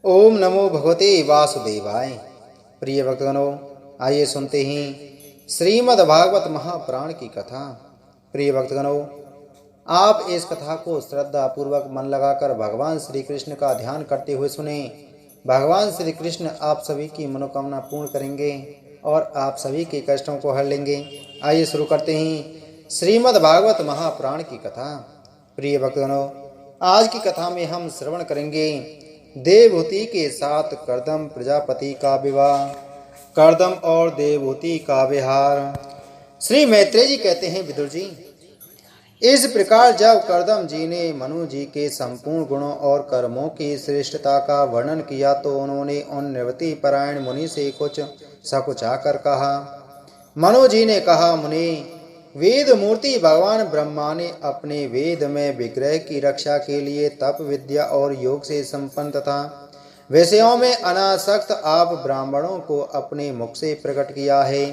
ओम नमो भगवते वासुदेवाय। प्रिय भक्तगणों, आइए सुनते हैं श्रीमद् भागवत महापुराण की कथा। प्रिय भक्तगणों, आप इस कथा को श्रद्धा पूर्वक मन लगाकर भगवान श्री कृष्ण का ध्यान करते हुए सुने। भगवान श्री कृष्ण आप सभी की मनोकामना पूर्ण करेंगे और आप सभी के कष्टों को हर लेंगे। आइए शुरू करते हैं श्रीमद् भागवत महापुराण की कथा। प्रिय भक्तगणों, आज की कथा में हम श्रवण करेंगे देवहूति के साथ कर्दम प्रजापति का विवाह, कर्दम और देवहूति का विहार। श्री मैत्रेय जी कहते हैं, विदुर जी, इस प्रकार जब कर्दम जी ने मनु जी के संपूर्ण गुणों और कर्मों की श्रेष्ठता का वर्णन किया तो उन्होंने उन निवृत्ति परायण मुनि से कुछ सकुचा कर कहा। मनु जी ने कहा, मुनि, वेद मूर्ति भगवान ब्रह्मा ने अपने वेद में विग्रह की रक्षा के लिए तप विद्या और योग से संपन्न तथा विषयों में अनासक्त आप ब्राह्मणों को अपने मुख से प्रकट किया है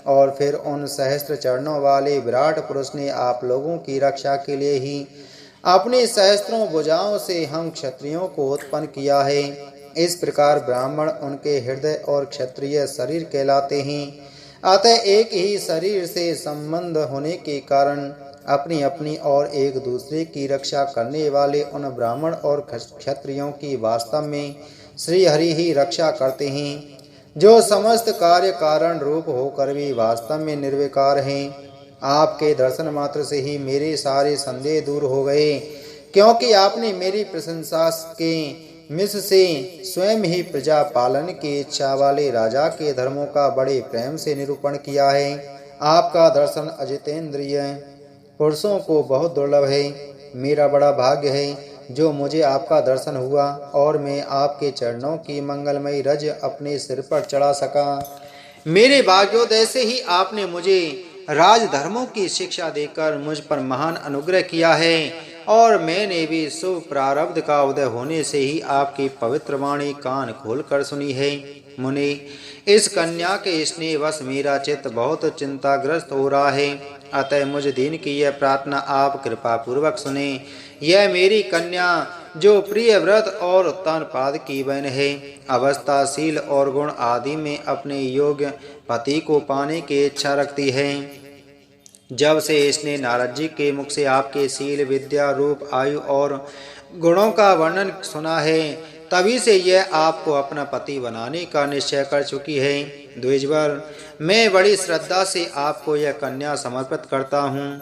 और फिर उन सहस्त्र चरणों वाले विराट पुरुष ने आप लोगों की रक्षा के लिए ही अपनी सहस्त्रों भुजाओं से हम क्षत्रियों को उत्पन्न किया है। इस प्रकार ब्राह्मण उनके हृदय और क्षत्रिय शरीर कहलाते हैं। अतः एक ही शरीर से संबंध होने के कारण अपनी अपनी और एक दूसरे की रक्षा करने वाले उन ब्राह्मण और क्षत्रियों की वास्तव में श्री हरि ही रक्षा करते हैं, जो समस्त कार्य कारण रूप होकर भी वास्तव में निर्विकार हैं। आपके दर्शन मात्र से ही मेरे सारे संदेह दूर हो गए, क्योंकि आपने मेरी प्रशंसा के मिस से स्वयं ही प्रजा पालन की इच्छा वाले राजा के धर्मों का बड़े प्रेम से निरूपण किया है। आपका दर्शन अजितेंद्रिय पुरुषों को बहुत दुर्लभ है। मेरा बड़ा भाग्य है जो मुझे आपका दर्शन हुआ और मैं आपके चरणों की मंगलमयी रज अपने सिर पर चढ़ा सका। मेरे भाग्योदय से ही आपने मुझे राजधर्मों की शिक्षा देकर मुझ पर महान अनुग्रह किया है और मैंने भी शुभ प्रारब्ध का उदय होने से ही आपकी पवित्र वाणी कान खोलकर सुनी है। मुनि, इस कन्या के स्नेहवश मेरा चित्त बहुत चिंताग्रस्त हो रहा है, अतः मुझ दीन की यह प्रार्थना आप कृपा पूर्वक सुने। यह मेरी कन्या जो प्रिय व्रत और उत्तानपाद की बहन है, अवस्थाशील और गुण आदि में अपने योग्य पति को पाने की इच्छा रखती है। जब से इसने नारद जी के मुख से आपके शील विद्या रूप आयु और गुणों का वर्णन सुना है, तभी से यह आपको अपना पति बनाने का निश्चय कर चुकी है। द्विजवर, मैं बड़ी श्रद्धा से आपको यह कन्या समर्पित करता हूँ।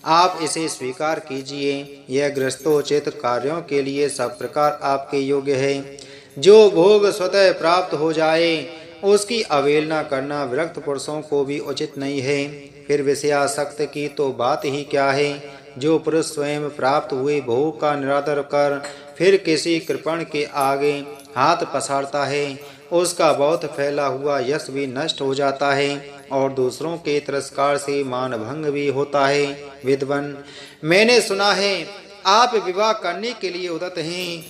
आप इसे स्वीकार कीजिए। यह गृहस्थोचित कार्यों के लिए सब प्रकार आपके योग्य है। जो भोग स्वतः प्राप्त हो जाए उसकी अवहेलना करना विरक्त पुरुषों को भी उचित नहीं है। फिर विषयासक्त की तो बात ही क्या है। जो पुरुष स्वयं प्राप्त हुए भोग का निरादर कर फिर किसी कृपण के आगे हाथ पसारता है, उसका बहुत फैला हुआ यश भी नष्ट हो जाता है और दूसरों के तिरस्कार से मानभंग भी होता है। विद्वान, मैंने सुना है आप विवाह करने के लिए उद्यत हैं।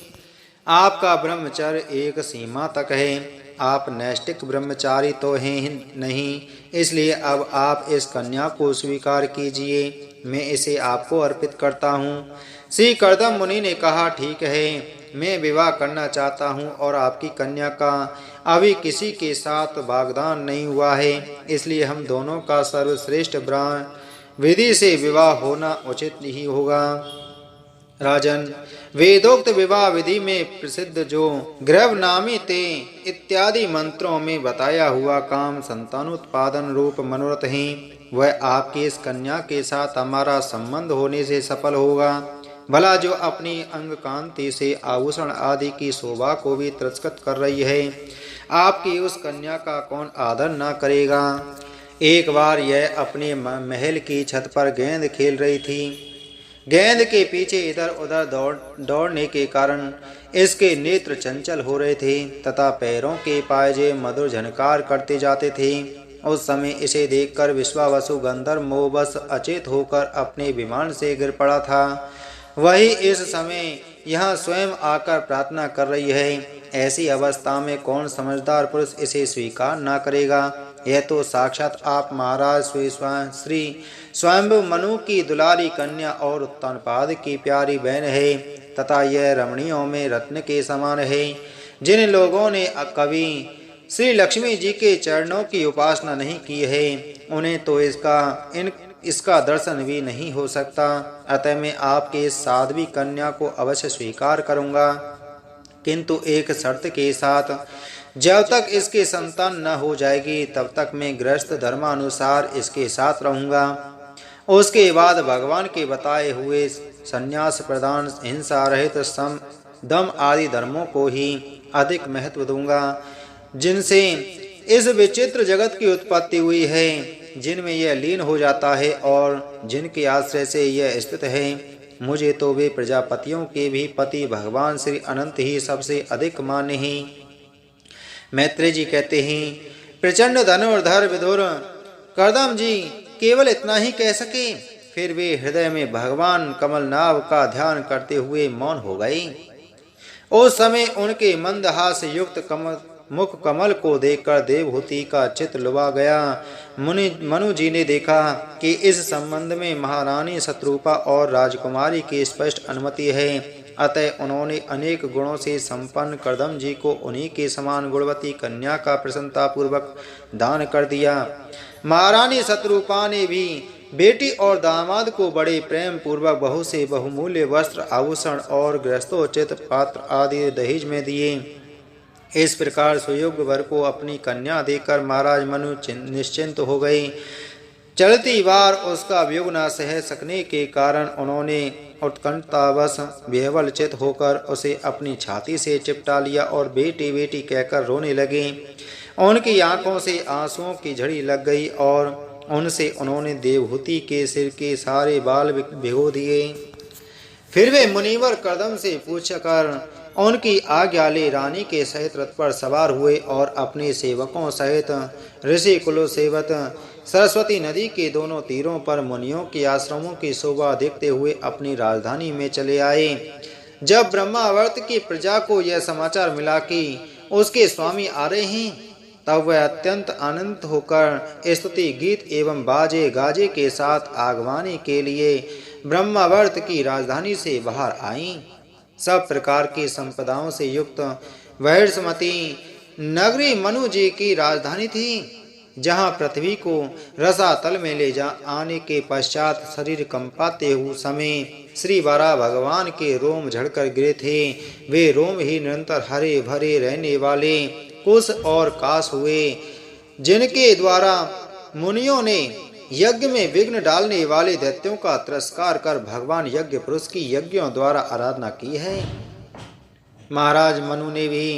आपका ब्रह्मचर्य एक सीमा तक है। आप नैष्टिक ब्रह्मचारी तो हैं नहीं, इसलिए अब आप इस कन्या को स्वीकार कीजिए। मैं इसे आपको अर्पित करता हूँ। श्री कर्दम मुनि ने कहा, ठीक है, मैं विवाह करना चाहता हूँ और आपकी कन्या का अभी किसी के साथ वाग्दान नहीं हुआ है, इसलिए हम दोनों का सर्वश्रेष्ठ ब्राह्मण विधि से विवाह होना उचित ही होगा। राजन, वेदोक्त विवाह विधि में प्रसिद्ध जो गृहनामी ते इत्यादि मंत्रों में बताया हुआ काम संतानोत्पादन रूप मनोरथ है, वह आपकी इस कन्या के साथ हमारा संबंध होने से सफल होगा। भला जो अपनी अंग कांति से आभूषण आदि की शोभा को भी तिरस्कृत कर रही है, आपकी उस कन्या का कौन आदर न करेगा। एक बार यह अपने महल की छत पर गेंद खेल रही थी। गेंद के पीछे इधर उधर दौड़ने के कारण इसके नेत्र चंचल हो रहे थे तथा पैरों के पायजे मधुर झनकार करते जाते थे। उस समय इसे देखकर विश्वावसु गंधर्व मोहवश अचेत होकर अपने विमान से गिर पड़ा था। वही इस समय यहाँ स्वयं आकर प्रार्थना कर रही है। ऐसी अवस्था में कौन समझदार पुरुष इसे स्वीकार न करेगा। यह तो साक्षात आप महाराज श्री स्वयंभु मनु की दुलारी कन्या और उत्तानपाद की प्यारी बहन है तथा यह रमणियों में रत्न के समान है। जिन लोगों ने कभी श्री लक्ष्मी जी के चरणों की उपासना नहीं की है, उन्हें तो इसका दर्शन भी नहीं हो सकता। अतः मैं आपके इस साध्वी कन्या को अवश्य स्वीकार करूंगा, किंतु एक शर्त के साथ। जब तक इसके संतान न हो जाएगी तब तक मैं गृहस्थ धर्मानुसार इसके साथ रहूंगा। उसके बाद भगवान के बताए हुए संन्यास प्रदान, हिंसा रहित, सम, दम आदि धर्मों को ही अधिक महत्व दूंगा, जिनसे इस विचित्र जगत की उत्पत्ति हुई है, जिनमें यह लीन हो जाता है और जिनके आश्रय से यह स्थित है। मुझे तो वे प्रजापतियों के भी पति भगवान श्री अनंत ही सबसे अधिक मान्य हैं। मैत्रेय जी कहते हैं, प्रचंड धनुर्धर विदुर कर्दम जी केवल इतना ही कह सके, फिर वे हृदय में भगवान कमलनाभ का ध्यान करते हुए मौन हो गए। उस समय उनके मंदहास युक्त मुख कमल को देखकर देवहूति का चित्त लुभा गया। मनु जी ने देखा कि इस संबंध में महारानी शत्रुपा और राजकुमारी की स्पष्ट अनुमति है, अतः उन्होंने अनेक गुणों से संपन्न कर्दम जी को उन्हीं के समान गुणवती कन्या का प्रसन्नता पूर्वक दान कर दिया। महारानी शत्रुपा ने भी बेटी और दामाद को बड़े प्रेम पूर्वक बहुत से बहुमूल्य वस्त्र, आभूषण और गृहस्थोचित पात्र आदि दहेज में दिए। इस प्रकार सुयोग्य वर को अपनी कन्या देकर महाराज मनु निश्चिंत हो गए। चलती बार उसका वियोग न सह सकने के कारण उन्होंने उत्कंठावश विह्वलचित होकर उसे अपनी छाती से चिपटा लिया और बेटी बेटी कहकर रोने लगे। उनकी आंखों से आंसुओं की झड़ी लग गई और उनसे उन्होंने देवहूति के सिर के सारे बाल भिगो दिए। फिर वे मुनिवर कर्दम से पूछकर उनकी आज्ञा ले रानी के सहित रथ पर सवार हुए और अपने सेवकों सहित ऋषि कुलो सेवत सरस्वती नदी के दोनों तीरों पर मुनियों के आश्रमों की शोभा देखते हुए अपनी राजधानी में चले आए। जब ब्रह्मावर्त की प्रजा को यह समाचार मिला कि उसके स्वामी आ रहे हैं, तब वह अत्यंत आनंदित होकर स्तुति गीत एवं बाजे गाजे के साथ आगवानी के लिए ब्रह्मावर्त की राजधानी से बाहर आईं। सब प्रकार की संपदाओं से युक्त वैष्णवती नगरी मनु जी की राजधानी थी, जहाँ पृथ्वी को रसातल में ले जा आने के पश्चात शरीर कंपाते हुए समय श्री वराह भगवान के रोम झड़कर गिरे थे। वे रोम ही निरंतर हरे भरे रहने वाले कुश और काश हुए, जिनके द्वारा मुनियों ने यज्ञ में विघ्न डालने वाले दैत्यों का तिरस्कार कर भगवान यज्ञ पुरुष की यज्ञों द्वारा आराधना की है। महाराज मनु ने भी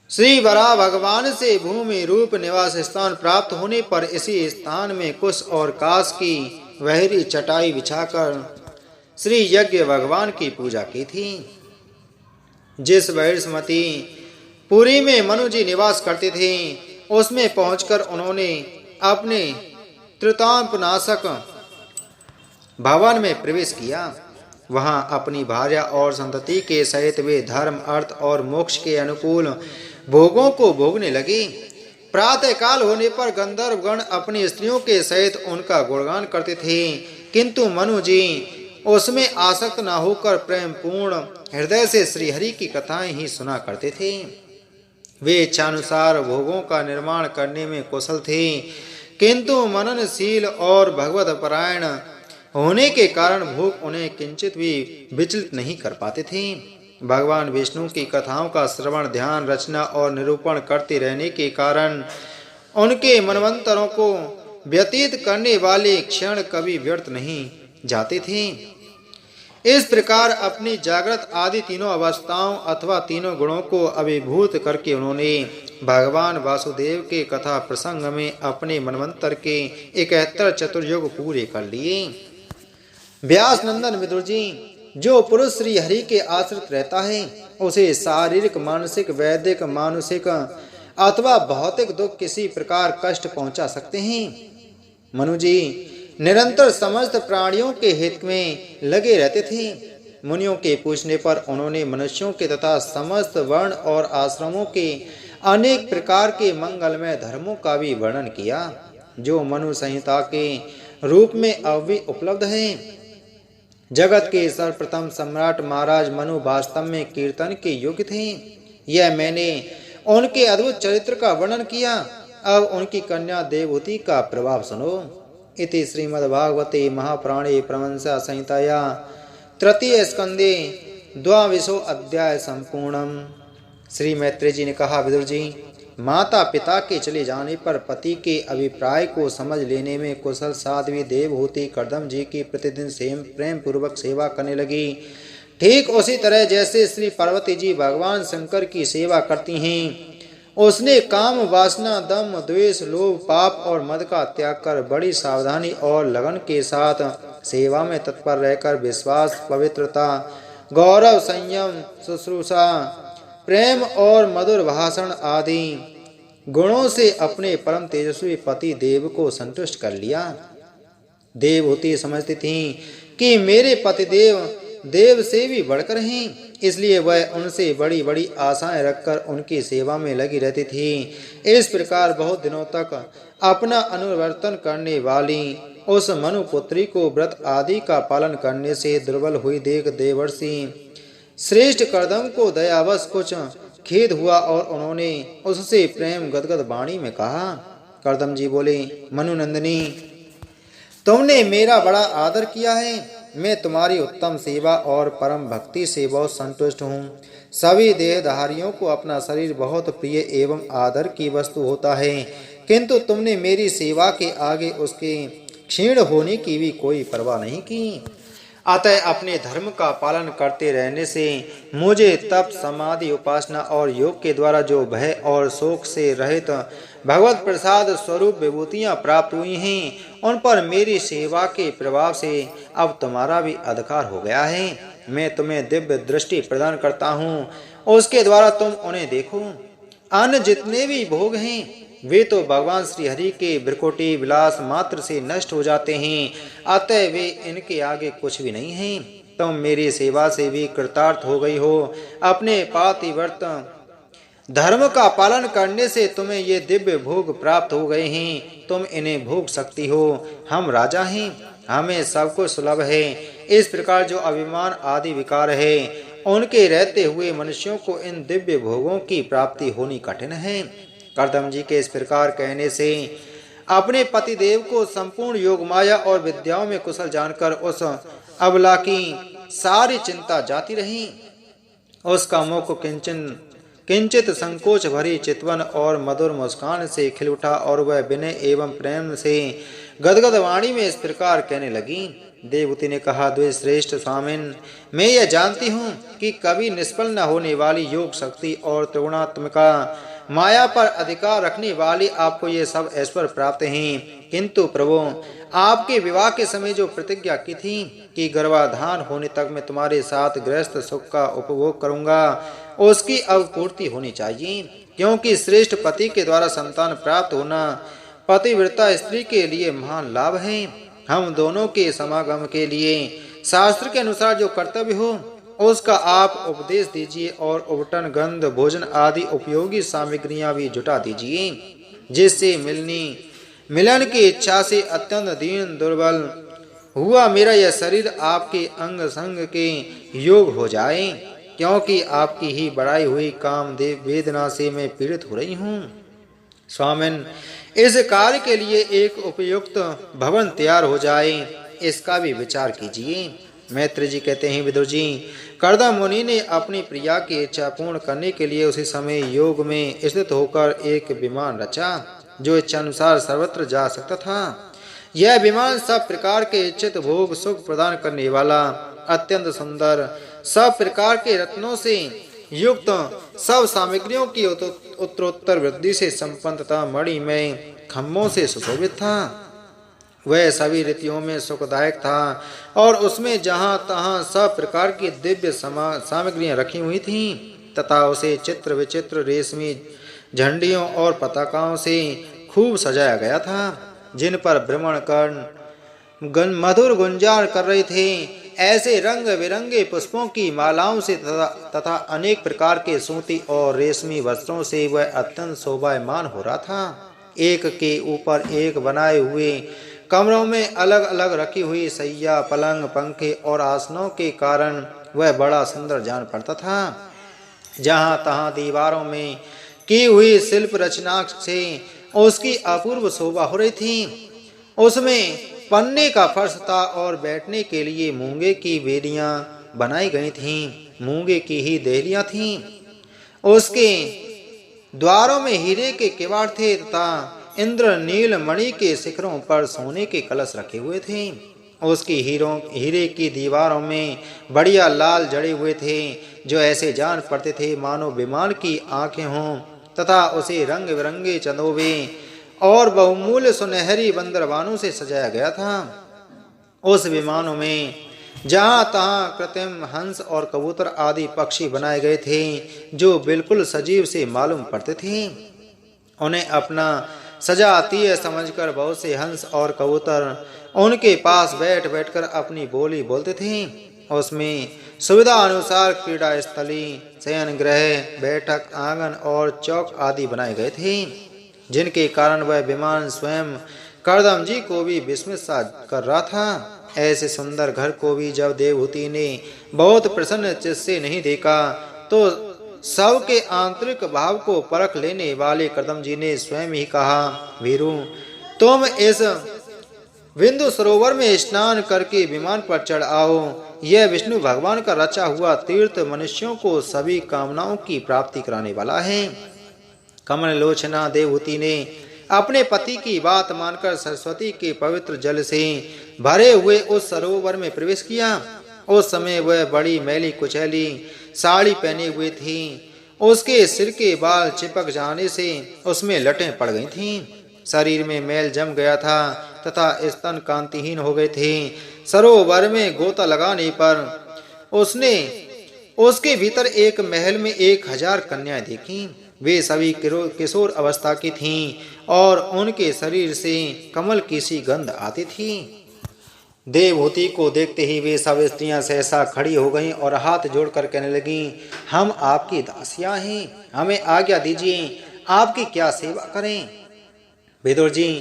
श्री वराह भगवान से भूमि रूप निवास स्थान प्राप्त होने पर इसी स्थान में कुश और काश की वहरी चटाई बिछाकर श्री यज्ञ भगवान की पूजा की थी। जिस वैष्णवती पुरी में मनु जी निवास करते थे, उसमें पहुंचकर उन्होंने अपने त्रितापनाशक भवन में प्रवेश किया। वहां अपनी भार्या और संतति के सहित वे धर्म, अर्थ और मोक्ष के अनुकूल भोगों को भोगने लगे। प्रातः काल होने पर गंधर्व गण अपनी स्त्रियों के सहित उनका गुणगान करते थे, किंतु मनु जी उसमें आसक्त न होकर प्रेम पूर्ण हृदय से श्रीहरि की कथाएं ही सुना करते थे। वे इच्छानुसार भोगों का निर्माण करने में कुशल थे, किंतु मननशील और भगवत परायण होने के कारण भोग उन्हें किंचित भी विचलित नहीं कर पाते थे। भगवान विष्णु की कथाओं का श्रवण, ध्यान, रचना और निरूपण करते रहने के कारण उनके मनवंतरों को व्यतीत करने वाले क्षण कभी व्यर्थ नहीं जाते थे। इस प्रकार अपनी जागृत आदि तीनों अवस्थाओं अथवा तीनों गुणों को अभिभूत करके उन्होंने भगवान वासुदेव के कथा प्रसंग में अपने मनवंतर के 71 चतुर्युग पूरे कर लिए। व्यास नंदन विदुर जी, जो पुरुष श्री हरि के आश्रित रहता है, उसे शारीरिक, मानसिक, वैदिक, मानुषिक अथवा भौतिक दुख किसी प्रकार कष्ट पहुंचा सकते हैं। मनु जी निरंतर समस्त प्राणियों के हित में लगे रहते थे। मुनियों के पूछने पर उन्होंने मनुष्यों के तथा समस्त वर्ण और आश्रमों के अनेक प्रकार के मंगलमय धर्मों का भी वर्णन किया, जो मनु संहिता के रूप में अभी उपलब्ध है। जगत के सर्वप्रथम सम्राट महाराज मनु वास्तव में कीर्तन के योग्य थे। यह मैंने उनके अद्भुत चरित्र का वर्णन किया। अब उनकी कन्या देवहूति का प्रभाव सुनो। इति श्रीमद्भागवते महापुराणे परमहंस संहिताया तृतीय स्कंदे द्वाविंशो अध्याय संपूर्णम। श्री मैत्रेय जी ने कहा, विदुर जी, माता पिता के चले जाने पर पति के अभिप्राय को समझ लेने में कुशल साध्वी देवहूति कर्दम जी की प्रतिदिन प्रेम पूर्वक सेवा करने लगी। ठीक उसी तरह जैसे श्री पार्वती जी भगवान शंकर की सेवा करती हैं, उसने काम वासना दम द्वेष लोभ पाप और मद का त्याग कर बड़ी सावधानी और लगन के साथ सेवा में तत्पर रहकर विश्वास, पवित्रता, गौरव, संयम, शुश्रूषा, प्रेम और मधुर भाषण आदि गुणों से अपने परम तेजस्वी पति देव को संतुष्ट कर लिया। देवहूति समझती थीं कि मेरे पति देव से भी बढ़कर हैं, इसलिए वह उनसे बड़ी बड़ी आशाएं रखकर उनकी सेवा में लगी रहती थी। इस प्रकार बहुत दिनों तक अपना अनुवर्तन करने वाली उस मनुपुत्री को व्रत आदि का पालन करने से दुर्बल हुई देख देवर्षि श्रेष्ठ कर्दम को दयावश कुछ खेद हुआ और उन्होंने उससे प्रेम गदगद वाणी में कहा। कर्दम जी बोले, मनुनंदिनी, तुमने मेरा बड़ा आदर किया है। मैं तुम्हारी उत्तम सेवा और परम भक्ति से बहुत संतुष्ट हूँ। सभी देहधारियों को अपना शरीर बहुत प्रिय एवं आदर की वस्तु होता है, किंतु तुमने मेरी सेवा के आगे उसके क्षीण होने की भी कोई परवाह नहीं की। अतः अपने धर्म का पालन करते रहने से मुझे तप, समाधि, उपासना और योग के द्वारा जो भय और शोक से रहित भगवत प्रसाद स्वरूप विभूतियां प्राप्त हुई हैं, उन पर मेरी सेवा के प्रभाव से अब तुम्हारा भी अधिकार हो गया है। मैं तुम्हें दिव्य दृष्टि प्रदान करता हूँ, उसके द्वारा तुम उन्हें देखो। अन्य जितने भी भोग हैं वे तो भगवान श्री हरि के भ्रकुटी विलास मात्र से नष्ट हो जाते हैं, अतः वे इनके आगे कुछ भी नहीं हैं। तुम मेरी सेवा से भी कृतार्थ हो गई हो। अपने पातिव्रत धर्म का पालन करने से तुम्हें ये दिव्य भोग प्राप्त हो गए हैं, तुम इन्हें भोग सकती हो। हम राजा हैं, हमें सब कुछ सुलभ है। इस प्रकार जो अभिमान आदि विकार है, उनके रहते हुए मनुष्यों को इन दिव्य भोगों की प्राप्ति होनी कठिन है। कर्दम जी के इस प्रकार कहने से अपने पति देव को संपूर्ण योग माया और विद्याओं में कुशल जानकर उस अबला की सारी चिंता जाती रही। उसका मुख किंचित संकोच भरी चितवन और मधुर मुस्कान से खिल उठा और वह विनय एवं प्रेम से गदगद वाणी में इस प्रकार कहने लगी। देवहूति ने कहा, द्विश्रेष्ठ स्वामिन, मैं यह जानती हूँ कि कभी निष्फल न होने वाली योग शक्ति और त्रिगुणात्मिका माया पर अधिकार रखने वाली आपको ये सब ऐश्वर्य प्राप्त हैं, किंतु प्रभु, आपके विवाह के समय जो प्रतिज्ञा की थी कि गर्भाधान होने तक मैं तुम्हारे साथ गृहस्थ सुख का उपभोग करूंगा, उसकी अब पूर्ति होनी चाहिए, क्योंकि श्रेष्ठ पति के द्वारा संतान प्राप्त होना पतिव्रता स्त्री के लिए महान लाभ है। हम दोनों के समागम के लिए शास्त्र के अनुसार जो कर्तव्य हो उसका आप उपदेश दीजिए और उपटन, गंध, भोजन आदि उपयोगी सामग्रियां भी जुटा दीजिए, जिससे मिलन की इच्छा से अत्यंत दीन दुर्बल हुआ मेरा यह शरीर आपके अंग संग के योग हो जाए, क्योंकि आपकी ही बढ़ाई हुई कामदेव वेदना से मैं पीड़ित हो रही हूँ। स्वामिन, इस कार्य के लिए एक उपयुक्त भवन तैयार हो जाए, इसका भी विचार कीजिए। मैत्रेय जी कहते हैं, विदुर जी, कर्दम मुनि ने अपनी प्रिया की इच्छा पूर्ण करने के लिए उसी समय योग में स्थित होकर एक विमान रचा, जो इच्छा अनुसार सर्वत्र जा सकता था। यह विमान सब प्रकार के इच्छित भोग सुख प्रदान करने वाला, अत्यंत सुंदर, सब प्रकार के रत्नों से युक्त, सब सामग्रियों की उत्तरोत्तर वृद्धि से संपन्न तथा मणिमय खम्भों से सुशोभित था। वह सभी रीतियों में सुखदायक था और उसमें जहाँ तहाँ सब प्रकार की दिव्य सामग्रियां रखी हुई थीं तथा उसे चित्र विचित्र रेशमी झंडियों और पताकाओं से खूब सजाया गया था, जिन पर भ्रमण कर्ण मधुर गुंजार कर रहे थे। ऐसे रंग बिरंगे पुष्पों की मालाओं से तथा अनेक प्रकार के सूती और रेशमी वस्त्रों से वह अत्यंत शोभायमान हो रहा था। एक के ऊपर एक बनाए हुए कमरों में अलग अलग रखी हुई सैया, पलंग, पंखे और आसनों के कारण वह बड़ा सुंदर जान पड़ता था। जहाँ तहाँ दीवारों में की हुई शिल्प रचना से उसकी अपूर्व शोभा हो रही थी। उसमें पन्ने का फर्श था और बैठने के लिए मूंगे की बेड़ियां बनाई गई थीं। मूंगे की ही देहलियां थीं। उसके द्वारों में हीरे के किवाड़ थे तथा इंद्र नील मणि के शिखरों पर सोने के कलश रखे हुए थे। उसकी हीरे की दीवारों में बढ़िया लाल जड़े हुए थे, जो ऐसे जान पड़ते थे मानो विमान की आंखें हों, तथा उसे रंग बिरंगे चंदोबे और बहुमूल्य सुनहरी बंदरवानों से सजाया गया था। उस विमानों में जहां तहां कृत्रिम हंस और कबूतर आदि पक्षी बनाए गए थे, जो बिल्कुल सजीव से मालूम पड़ते थे। उन्हें अपना सजातीय समझकर बहुत से हंस और कबूतर उनके पास बैठ बैठकर अपनी बोली बोलते थे। उसमें सुविधा अनुसार क्रीड़ा स्थली, शयन गृह, बैठक आंगन और चौक आदि बनाए गए थे, जिनके कारण वह विमान स्वयं करदम जी को भी विस्मित सा कर रहा था। ऐसे सुंदर घर को भी जब देवहूति ने बहुत प्रसन्न चित्त से नहीं देखा, तो सबके आंतरिक भाव को परख लेने वाले करदम जी ने स्वयं ही कहा, वीरू, तुम इस बिंदु सरोवर में स्नान करके विमान पर चढ़ आओ। यह विष्णु भगवान का रचा हुआ तीर्थ मनुष्यों को सभी कामनाओं की प्राप्ति कराने वाला है। कमल लोचना देवहूति ने अपने पति की बात मानकर सरस्वती के पवित्र जल से भरे हुए उस सरोवर में प्रवेश किया। उस समय वह बड़ी मैली कुचैली साड़ी पहने हुए थी। उसके सिर के बाल चिपक जाने से उसमें लटें पड़ गई थीं। शरीर में मैल जम गया था तथा स्तन कांतिहीन हो गए थे। सरोवर में गोता लगाने पर उसने उसके भीतर एक महल में 1000 कन्याएं देखीं। वे सभी किशोर अवस्था की थीं और उनके शरीर से कमल की सी गंध आती थी। देवहूति को देखते ही वे सब स्त्रियां सहसा खड़ी हो गईं और हाथ जोड़कर कहने लगीं, हम आपकी दासियां हैं, हमें आज्ञा दीजिए, आपकी क्या सेवा करें। विदुर जी,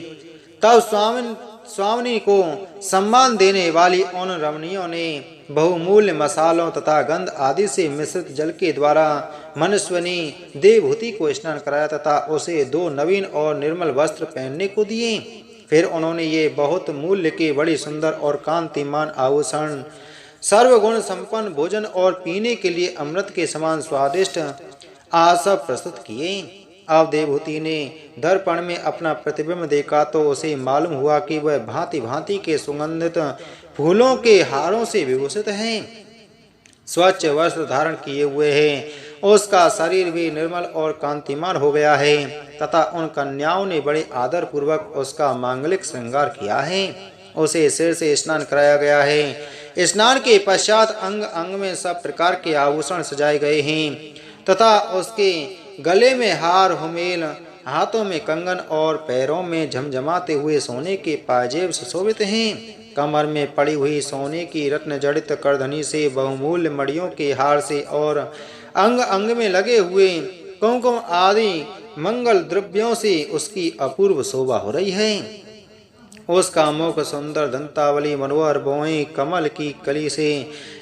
तब स्वामिनी को सम्मान देने वाली उन रमणियों ने बहुमूल्य मसालों तथा गंध आदि से मिश्रित जल के द्वारा मनस्विनी देवहूति को स्नान कराया तथा उसे 2 नवीन और निर्मल वस्त्र पहनने को दिए। फिर उन्होंने ये बहुत मूल्य के बड़ी सुंदर और कांतिमान आभूषण, सर्वगुण संपन्न भोजन और पीने के लिए अमृत के समान स्वादिष्ट आसव प्रस्तुत किए। अब देवहूति ने दर्पण में अपना प्रतिबिंब देखा तो उसे मालूम हुआ कि वह भांति भांति के सुगंधित फूलों के हारों से विभूषित है, स्वच्छ वस्त्र धारण किए हुए है। उसका शरीर भी निर्मल और कांतिमान हो गया है तथा उन कन्याओं ने बड़े आदर पूर्वक उसका मांगलिक श्रृंगार किया है। उसे सिर से स्नान कराया गया है। स्नान के पश्चात अंग अंग में सब प्रकार के आभूषण सजाए गए हैं तथा उसके गले में हार हुमेल, हाथों में कंगन और पैरों में झमझमाते हुए सोने के पाजेब सुशोभित हैं। कमर में पड़ी हुई सोने की रत्न जड़ित करधनी से बहुमूल्य मड़ियों के हार से और अंग अंग में लगे हुए कुमकुम आदि मंगल द्रव्यों से उसकी अपूर्व शोभा हो रही है। उसका मुख सुंदर दंतावली मनोहर भौहें कमल की कली से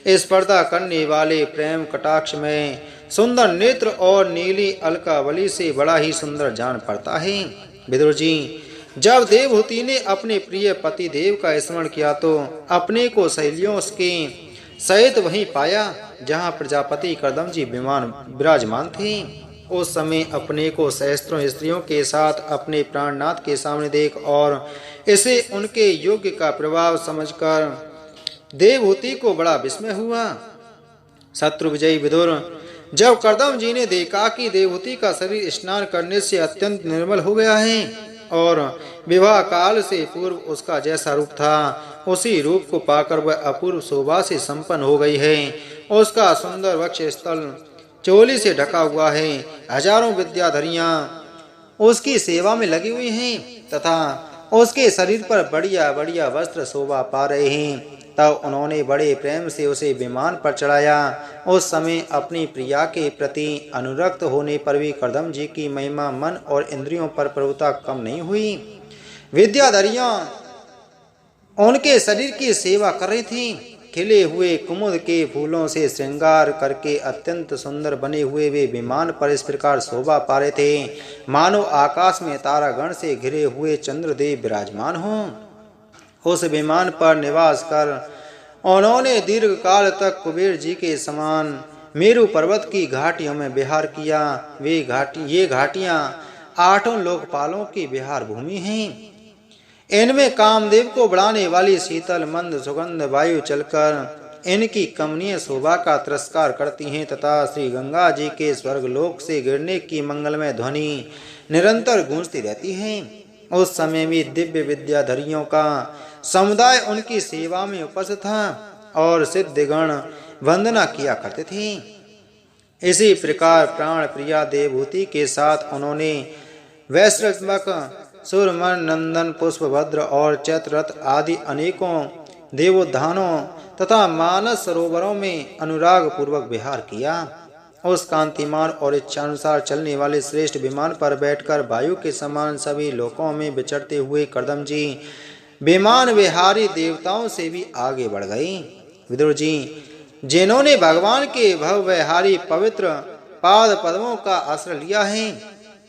स्पर्धा करने वाले प्रेम कटाक्ष में सुंदर नेत्र और नीली अलकावली से बड़ा ही सुंदर जान पड़ता है। विदुर जी, जब देवहूति ने अपने प्रिय पति देव का स्मरण किया तो अपने को सहेलियों के सहित वहीं पाया जहाँ प्रजापति करदम जी विराजमान थे। उस समय अपने को सहस्त्रों स्त्रियों के साथ अपने प्राणनाथ के सामने देख और इसे उनके योग्य का प्रभाव समझकर देवहूति को बड़ा विस्मय हुआ। शत्रु विजयी विदुर, जब करदम जी ने देखा कि देवहूति का शरीर स्नान करने से अत्यंत निर्मल हो गया है और विवाह काल से पूर्व उसका जैसा रूप था उसी रूप को पाकर वह अपूर्व शोभा से संपन्न हो गई है। उसका सुंदर वक्ष स्थल चोली से ढका हुआ है। हजारों विद्याधरियां उसकी सेवा में लगी हुई हैं तथा उसके शरीर पर बढ़िया बढ़िया वस्त्र शोभा पा रहे हैं। तब उन्होंने बड़े प्रेम से उसे विमान पर चढ़ाया। उस समय अपनी प्रिया के प्रति अनुरक्त होने पर भी करदम जी की महिमा मन और इंद्रियों पर प्रभुता कम नहीं हुई। विद्याधरियां उनके शरीर की सेवा कर रही थीं खिले हुए कुमुद के फूलों से श्रृंगार करके अत्यंत सुंदर बने हुए वे विमान पर इस प्रकार शोभा पा रहे थे, मानो आकाश में तारागण से घिरे हुए चंद्रदेव विराजमान हों। उस विमान पर निवास कर उन्होंने दीर्घ काल तक कुबेर जी के समान मेरु पर्वत की घाटियों में विहार किया। ये घाटियां 8 लोकपालों की विहार भूमि हैं। इनमें कामदेव को बढ़ाने वाली शीतल मंद सुगंध वायु चलकर इनकी कमनीय शोभा का तिरस्कार करती हैं तथा श्री गंगा जी के स्वर्गलोक से गिरने की मंगलमय ध्वनि निरंतर गूंजती रहती है। उस समय भी दिव्य विद्याधरियों का समुदाय उनकी सेवा में उपस्थित था और सिद्धगण वंदना किया करते थे। इसी प्रकार प्राण प्रिया देवहूति के साथ उन्होंने वैश्रवक, सूरमन, नंदन, पुष्पभद्र और चैत्ररथ आदि अनेकों देवोद्यानों तथा मानस सरोवरों में अनुराग पूर्वक विहार किया। उस कांतिमान और इच्छानुसार चलने वाले श्रेष्ठ विमान पर बैठकर वायु के समान सभी लोकों में विचरते हुए कर्दम जी विमान विहारी देवताओं से भी आगे बढ़ गए। विदुर जी, जिन्होंने भगवान के भवविहारी पवित्र पाद पद्मों का आश्रय लिया है,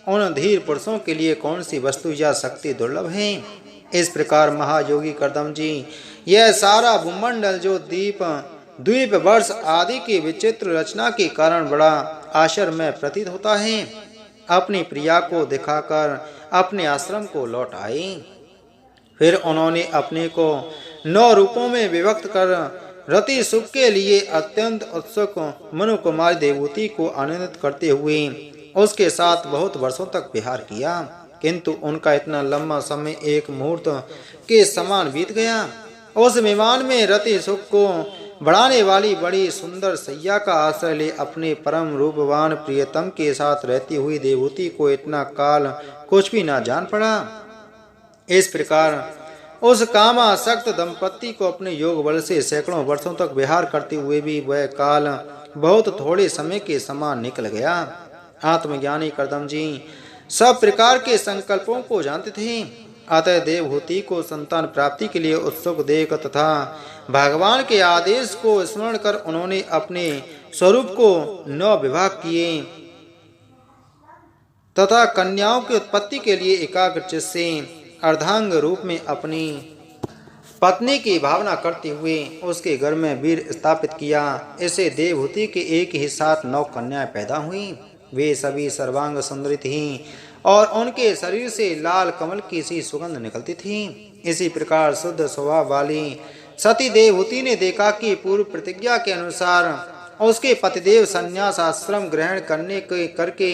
उन धीर पुरुषों के लिए कौन सी वस्तु या शक्ति दुर्लभ है। इस प्रकार महायोगी कर्दम जी, यह सारा भूमंडल जो द्वीप वर्ष आदि की विचित्र रचना के कारण बड़ा आश्चर्यमय प्रतीत होता है, अपनी प्रिया को दिखाकर अपने आश्रम को लौट आए। फिर उन्होंने अपने को 9 रूपों में विभक्त कर रति सुख के लिए अत्यंत उत्सुक मनु कुमारी देवहूति को आनंदित करते हुए उसके साथ बहुत वर्षों तक विहार किया, किंतु उनका इतना लंबा समय एक मुहूर्त के समान बीत गया। उस विमान में रति सुख को बढ़ाने वाली बड़ी सुंदर सैया का आश्रय ले अपने परम रूपवान प्रियतम के साथ रहती हुई देवहूति को इतना काल कुछ भी न जान पड़ा। इस प्रकार उस कामासक्त दंपत्ति को अपने योग बल से सैकड़ों वर्षों तक विहार करते हुए भी वह काल बहुत थोड़े समय के समान निकल गया। आत्मज्ञानी कर्दम जी सब प्रकार के संकल्पों को जानते थे, अतः देवहूति को संतान प्राप्ति के लिए उत्सुक देख तथा भगवान के आदेश को स्मरण कर उन्होंने अपने स्वरूप को 9 विभाग किए तथा कन्याओं की उत्पत्ति के लिए एकाग्र चित्त से अर्धांग रूप में अपनी पत्नी की भावना करते हुए उसके घर में वीर स्थापित किया। ऐसे देवहूति के एक ही साथ 9 कन्याएं पैदा हुई। वे सभी सर्वांग सुंदरी थीं और उनके शरीर से लाल कमल की सी सुगंध निकलती थी। इसी प्रकार शुद्ध स्वभाव वाली सती देवहूति ने देखा कि पूर्व प्रतिज्ञा के अनुसार उसके पतिदेव संन्यास आश्रम ग्रहण करके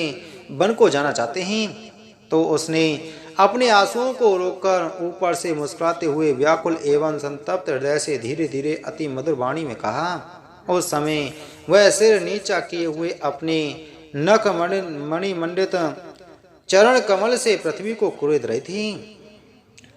वन को जाना चाहते हैं, तो उसने अपने आंसुओं को रोककर ऊपर से मुस्कुराते हुए व्याकुल एवं संतप्त हृदय से धीरे धीरे अति मधुर वाणी में कहा। उस समय वह सिर नीचा किए हुए अपने नख मणिमंडित चरण कमल से पृथ्वी को कुरेद रही थी।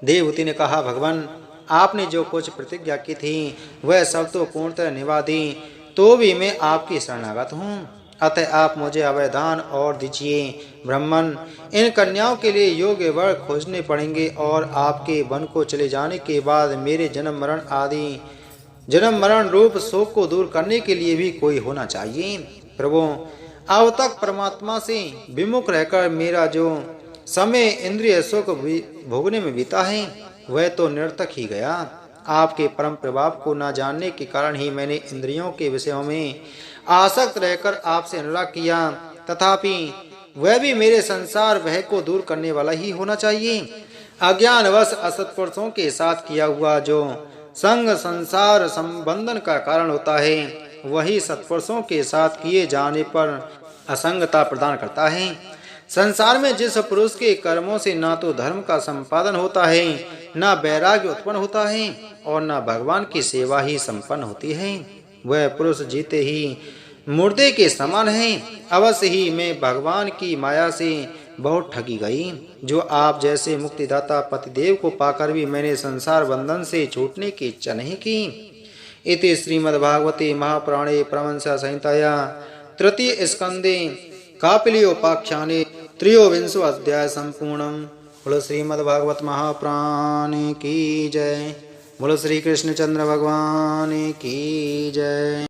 देवहूति ने कहा, भगवान, आपने जो कुछ प्रतिज्ञा की थी वह सब तो पूर्णतः निभा दी, तो भी मैं आपकी शरणागत हूँ। अतः आप मुझे अवैधान और दीजिए। ब्राह्मण, इन कन्याओं के लिए योग्य वर खोजने पड़ेंगे और आपके वन को चले जाने के बाद मेरे जन्म मरण रूप शोक को दूर करने के लिए भी कोई होना चाहिए। प्रभु, अब तक परमात्मा से विमुख रहकर मेरा जो समय इंद्रिय सुख भोगने में बीता है वह तो निरर्थक ही गया। आपके परम प्रभाव को न जानने के कारण ही मैंने इंद्रियों के विषयों में आसक्त रहकर आपसे अनुराग किया, तथापि वह भी मेरे संसार भय को दूर करने वाला ही होना चाहिए। अज्ञानवश असत्पुरुषों के साथ किया हुआ जो संग संसार संबंधन का कारण होता है, वही सत्पुरुषों के साथ किए जाने पर असंगता प्रदान करता है। संसार में जिस पुरुष के कर्मों से न तो धर्म का संपादन होता है, न वैराग्य उत्पन्न होता है और न भगवान की सेवा ही संपन्न होती है, वह पुरुष जीते ही मुर्दे के समान है। अवश्य ही मैं भगवान की माया से बहुत ठगी गई। जो आप जैसे मुक्तिदाता पतिदेव को पाकर भी मैंने संसार बंधन से छूटने की इच्छा नहीं की। इति श्रीमद्भागवते महापुराणे परमहंस संहिताया तृतीय स्कंदे कापिल्योपाख्याने 23 अध्याय संपूर्णम्। बोलो श्रीमद्भागवत महापुराण की जय। बोलो श्री कृष्णचंद्र भगवान की जय।